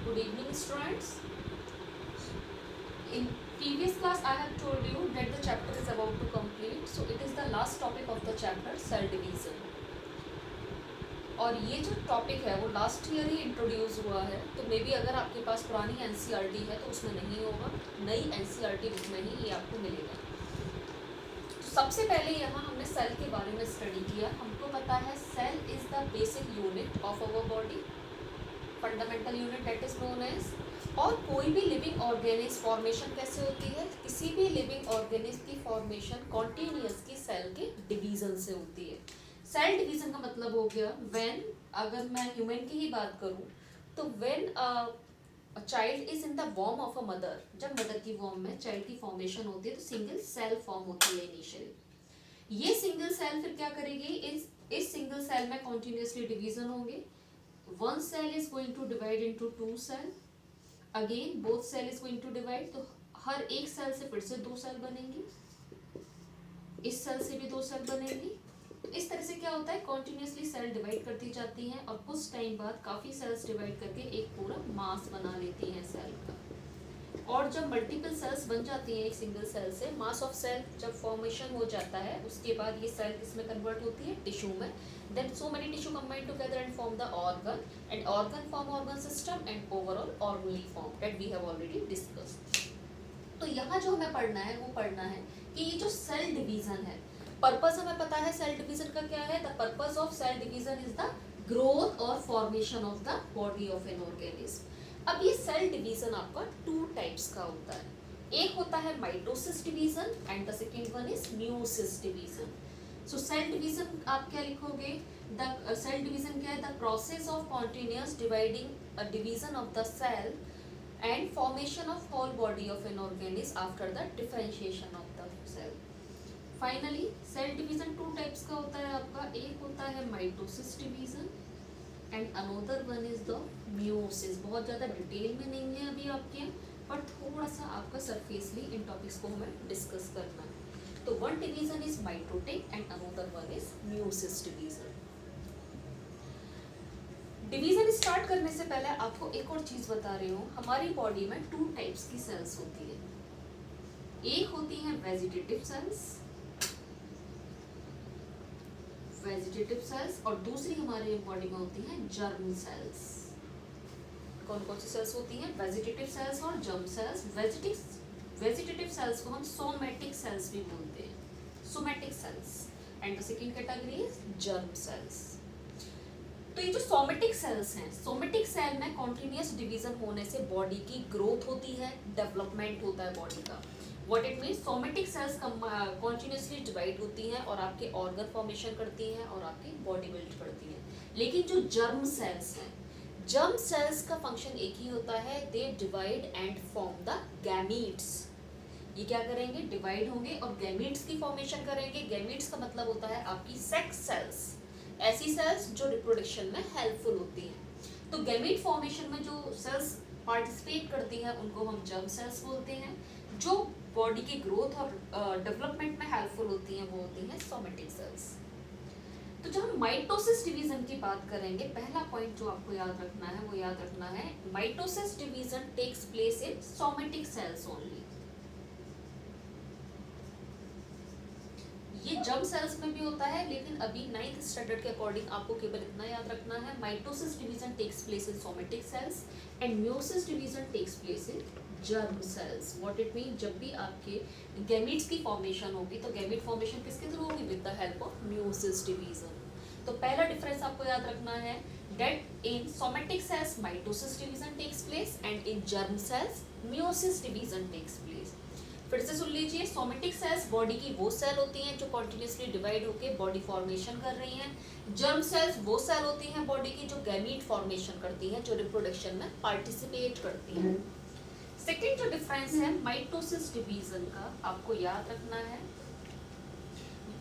Good evening, students. In previous class, I have told you that the chapter is about to complete. So it is the last topic of the chapter, cell division. और ये जो topic है वो last year ही introduce हुआ है, तो may be अगर आपके पास पुरानी एनसीईआरटी है तो उसमें नहीं होगा, नई एनसीईआरटी बुक में ही ये आपको मिलेगा। तो सबसे पहले यहाँ हमने सेल के बारे में स्टडी किया। हमको पता है cell is the basic unit of our body, fundamental unit that is known as. और कोई भी लिविंग ऑर्गेनिज्म फॉर्मेशन कैसे होती है? किसी भी लिविंग ऑर्गेनिज्म की फॉर्मेशन कॉन्टिन्यूसली सेल के डिवीजन से होती है। सेल डिवीजन का मतलब हो गया व्हेन, अगर मैं ह्यूमन की ही बात करूं तो when a child is in the वॉर्म ऑफ अ मदर, जब मदर की वॉर्म में चाइल्ड की फॉर्मेशन होती है तो सिंगल सेल फॉर्म होती है इनिशियली। ये सिंगल सेल फिर क्या करेगी? इस सिंगल सेल में कॉन्टिन्यूसली डिवीजन होंगे। One cell is going to divide into two cell, again both cell is going to divide, तो हर एक सेल से फिर से दो सेल बनेंगी, इस सेल से भी दो सेल बनेंगी। तो इस तरह से क्या होता है, कॉन्टिन्यूसली सेल डिवाइड करती जाती हैं और कुछ टाइम बाद काफ़ी सेल्स डिवाइड करके एक पूरा मास बना लेती हैं सेल का। और जब मल्टीपल सेल्स बन जाती हैं एक सिंगल सेल से, मास ऑफ सेल जब फॉर्मेशन हो जाता है उसके बाद ये सेल किसमें कन्वर्ट होती है? टिश्यू में। Then so many tissue combine together and form the organ, and organ form organ system and overall organelle form that we have already discussed. तो यहाँ जो हमें पढ़ना है वो पढ़ना है कि ये जो सेल डिवीजन है, पर्पस हमें पता है सेल डिवीजन का क्या है। The purpose of cell division is the growth और formation of the body of an organism. अब ये सेल डिवीजन आपका टू टाइप्स का होता है। एक होता है mitosis division and the second one is meiosis division. So cell division आप क्या लिखोगे? द सेल डिवीजन क्या है? The process of continuous dividing a division of the cell and formation of whole body of an organism after the differentiation of the cell. Finally, cell division two types का होता है आपका। एक होता है mitosis division and another one is the meiosis। बहुत ज़्यादा detail में नहीं है अभी आपके, पर थोड़ा सा आपका सरफेसली इन टॉपिक्स को हमें डिस्कस करना है। तो one division is mitotic and another one is meiosis division। Division start करने से पहले आपको एक और चीज बता रही हूँ, हमारी बॉडी में टू टाइप्स की सेल्स होती है। एक होती है वेजिटेटिव सेल्स और दूसरी हमारे बॉडी में होती है जर्म सेल्स। कौन कौन सी सेल्स होती हैं? वेजिटेटिव सेल्स और जर्म सेल्स। वेजिटेटिव सेल्स को हम सोमैटिक सेल्स भी बोलते हैं, somatic cells, and the second category is germ cells. तो ये जो सोमेटिक सेल्स हैं, सोमेटिक सेल में कॉन्टिन्यूस डिवीजन होने से बॉडी की ग्रोथ होती है, डेवलपमेंट होता है बॉडी का। What it means, somatic cells continuously divide होती हैं और आपके ऑर्गन फॉर्मेशन करती हैं और आपकी बॉडी बिल्ड करती हैं। लेकिन जो जर्म सेल्स हैं, जर्म सेल्स का फंक्शन एक ही होता है, they divide and form the gametes. ये क्या करेंगे? डिवाइड होंगे और गैमीट्स की फॉर्मेशन करेंगे। गैमीट्स का मतलब होता है आपकी सेक्स सेल्स, ऐसी सेल्स जो रिप्रोडक्शन में हेल्पफुल होती हैं। तो गैमीट फॉर्मेशन में जो सेल्स पार्टिसिपेट करती हैं उनको हम जर्म सेल्स बोलते हैं। जो बॉडी की ग्रोथ और डेवलपमेंट में हेल्पफुल होती हैं वो होती हैं सोमेटिक सेल्स। तो जब हम माइटोसिस डिवीजन की बात करेंगे, पहला पॉइंट जो आपको याद रखना है वो याद रखना है, mitosis division takes place in somatic cells only. ये जर्म सेल्स में भी होता है, लेकिन अभी 9th स्टैंडर्ड के अकॉर्डिंग आपको केवल इतना याद रखना है, mitosis division takes place in somatic cells and meiosis division takes place in germ cells. What it mean, जब भी आपके गैमीट्स की फॉर्मेशन होगी तो गैमीट फॉर्मेशन किसके थ्रू होगी? With the help of meiosis division. तो पहला डिफरेंस आपको याद रखना है, that in somatic cells mitosis division takes place and in germ cells meiosis division takes place. फिर से सुन लीजिए, सोमेटिक सेल्स बॉडी की वो सेल होती हैं जो कॉन्टिन्यूसली डिवाइड होकर बॉडी फॉर्मेशन कर रही हैं। जर्म सेल्स वो सेल होती हैं बॉडी की जो गैमीट फॉर्मेशन करती हैं, जो रिप्रोडक्शन में पार्टिसिपेट करती हैं। सेकेंड जो डिफरेंस है माइटोसिस डिवीजन का, आपको याद रखना है,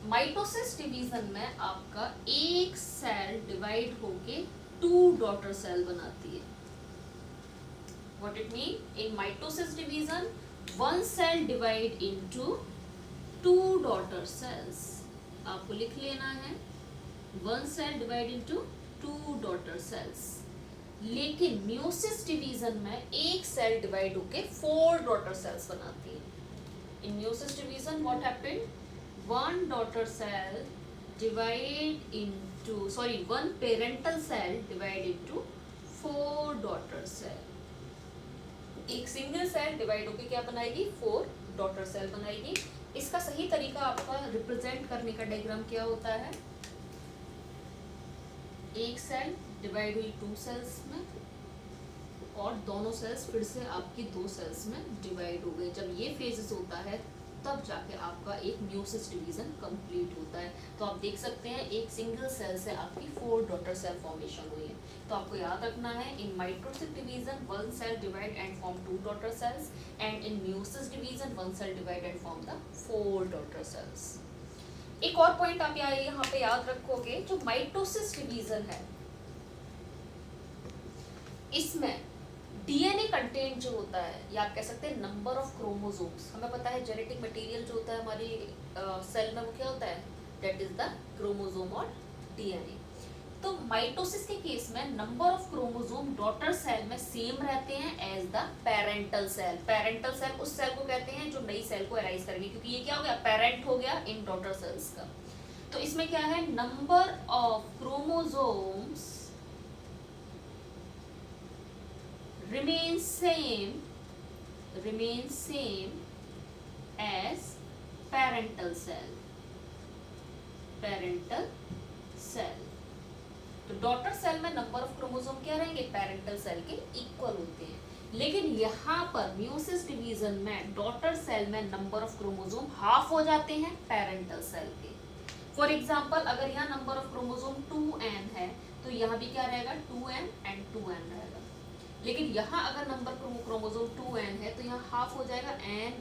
माइटोसिस डिवीजन में आपका एक सेल डिवाइड होके टू डॉटर सेल बनाती है। What it mean, in mitosis division one cell divide into two daughter cells। आपको लिख लेना है, one cell divide into two daughter cells। लेकिन म्यूसिस डिवीजन में एक सेल डिवाइड होके 4 डॉटर सेल्स बनाती है. In meiosis division what happened, one parental cell divide into 4 daughter cell. एक सिंगल सेल डिवाइड होके क्या बनाएगी, 4 डॉटर सेल बनाएगी. इसका सही तरीका आपका रिप्रेजेंट करने का डायग्राम क्या होता है, एक सेल डिवाइड हुई 2 सेल्स में और दोनों सेल्स फिर से आपकी 2 सेल्स में डिवाइड हो गए. जब ये फेजेस होता है तब जाके आपका एक म्यूसिस डिवीजन कंप्लीट होता है. तो आप देख सकते हैं एक सिंगल सेल से आपकी 4 डॉटर सेल फॉर्मेशन हुई है. तो आपको याद रखना है, in mitosis division 1 cell divide and form 2 daughter cells, and in meiosis division 1 cell divide and form the 4 daughter cells. एक और पॉइंट आप यहाँ पे याद रखोगे, जो माइटोसिस डिवीजन है इसमें डीएनए कंटेंट जो होता है, या आप कह सकते हैं नंबर ऑफ क्रोमोसोम्स. हमें पता है जेनेटिक मटेरियल जो होता है हमारी सेल में वो क्या होता है, दैट इज द क्रोमोसोम और डीएनए. तो माइटोसिस के केस में number of chromosome daughter cell में सेम रहते हैं as the parental cell. Parental cell उस सेल को कहते हैं जो नई सेल को अराइज करेंगे, क्योंकि ये क्या हो गया, पेरेंट हो गया इन डॉटर सेल्स का. तो इसमें क्या है, number of chromosomes remains same as parental cell. तो डॉटर सेल में नंबर ऑफ क्रोमोसोम क्या रहेंगे, पेरेंटल सेल के इक्वल होते हैं. लेकिन यहाँ पर म्यूसिस डिवीजन में डॉटर सेल में नंबर ऑफ क्रोमोसोम हाफ हो जाते हैं पेरेंटल सेल के. फॉर एग्जाम्पल अगर यहाँ नंबर ऑफ क्रोमोसोम 2n है तो यहाँ भी क्या रहेगा, 2n एंड 2n रहेगा. लेकिन यहाँ अगर नंबर क्रोमोसोम 2n है तो यहाँ हाफ हो जाएगा n.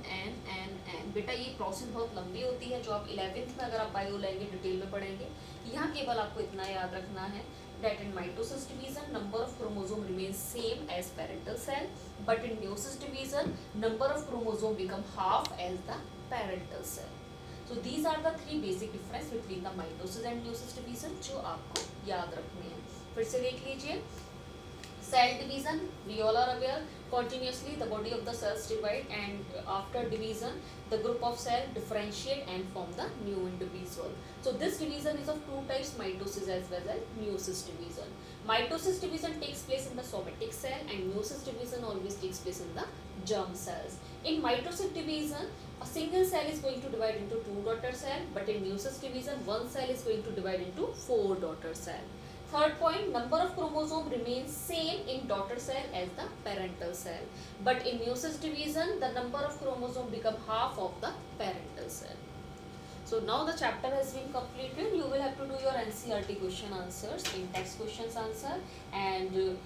बेटा ये प्रोसेस बहुत लंबी होती है, जो आप 11th में अगर आप बायो लेंगे डिटेल में पढ़ेंगे. यहाँ केवल आपको इतना याद रखना है, that in mitosis division number of chromosome remains same as parental cell, but in meiosis division number of chromosome become half as the parental cell. So these are the 3 basic difference between the mitosis and meiosis division जो आपको याद रखने हैं. फिर से देख लीजिए, cell division we all are aware, continuously the body of the cells divide, and after division the group of cell differentiate and form the new individual. So this division is of 2 types, mitosis as well as meiosis division. Mitosis division takes place in the somatic cell and meiosis division always takes place in the germ cells. In mitosis division a single cell is going to divide into 2 daughter cell, but in meiosis division 1 cell is going to divide into 4 daughter cell. Third point, number of chromosome remains same in daughter cell as the parental cell, but in meiosis division the number of chromosome become half of the parental cell. So now the chapter has been completed. You will have to do your NCERT question answers, in text questions answer, and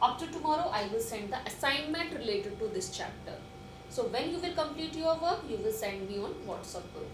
up to tomorrow I will send the assignment related to this chapter. So when you will complete your work, you will send me on WhatsApp group.